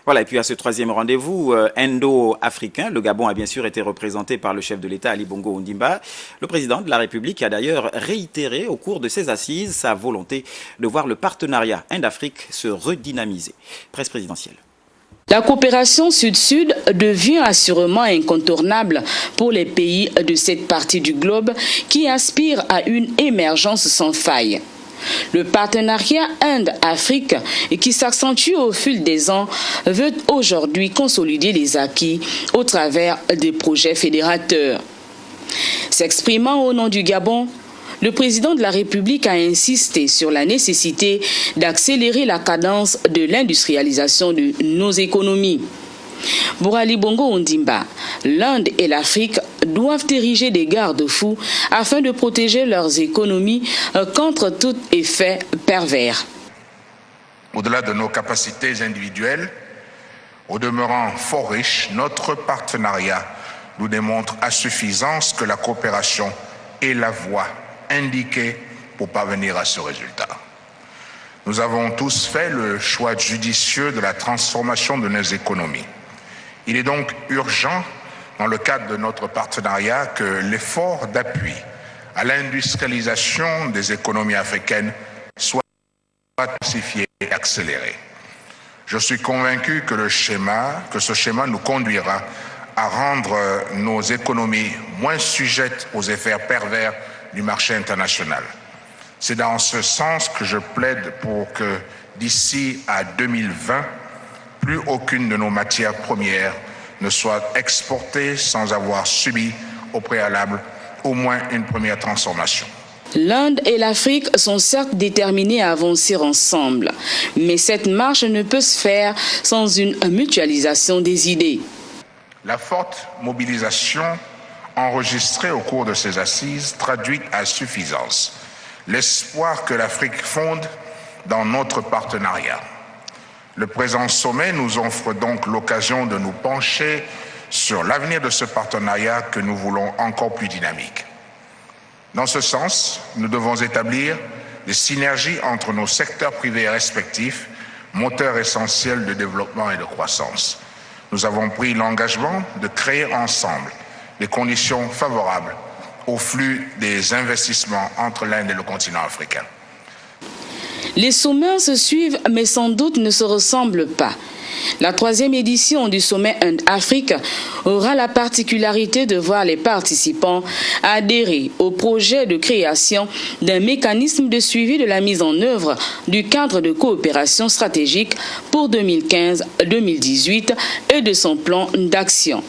Voilà, et puis à ce troisième rendez-vous indo-africain, le Gabon a bien sûr été représenté par le chef de l'État Ali Bongo Ondimba. Le président de la République a d'ailleurs réitéré au cours de ses assises sa volonté de voir le partenariat Inde-Afrique se redynamiser. Presse présidentielle. La coopération Sud-Sud devient assurément incontournable pour les pays de cette partie du globe qui aspirent à une émergence sans faille. Le partenariat Inde-Afrique, qui s'accentue au fil des ans, veut aujourd'hui consolider les acquis au travers des projets fédérateurs. S'exprimant au nom du Gabon, le président de la République a insisté sur la nécessité d'accélérer la cadence de l'industrialisation de nos économies. Pour Ali Bongo Ondimba, l'Inde et l'Afrique doivent ériger des garde-fous afin de protéger leurs économies contre tout effet pervers. Au-delà de nos capacités individuelles, au demeurant fort riche, notre partenariat nous démontre à suffisance que la coopération est la voie indiquée pour parvenir à ce résultat. Nous avons tous fait le choix judicieux de la transformation de nos économies. Il est donc urgent, dans le cadre de notre partenariat, que l'effort d'appui à l'industrialisation des économies africaines soit intensifié et accéléré. Je suis convaincu que ce schéma nous conduira à rendre nos économies moins sujettes aux effets pervers du marché international. C'est dans ce sens que je plaide pour que d'ici à 2020, plus aucune de nos matières premières ne soit exportée sans avoir subi au préalable au moins une première transformation. L'Inde et l'Afrique sont certes déterminés à avancer ensemble, mais cette marche ne peut se faire sans une mutualisation des idées. La forte mobilisation enregistrée au cours de ces assises traduit à suffisance l'espoir que l'Afrique fonde dans notre partenariat. Le présent sommet nous offre donc l'occasion de nous pencher sur l'avenir de ce partenariat que nous voulons encore plus dynamique. Dans ce sens, nous devons établir des synergies entre nos secteurs privés respectifs, moteurs essentiels de développement et de croissance. Nous avons pris l'engagement de créer ensemble des conditions favorables au flux des investissements entre l'Inde et le continent africain. Les sommets se suivent, mais sans doute ne se ressemblent pas. La troisième édition du sommet Inde-Afrique aura la particularité de voir les participants adhérer au projet de création d'un mécanisme de suivi de la mise en œuvre du cadre de coopération stratégique pour 2015-2018 et de son plan d'action.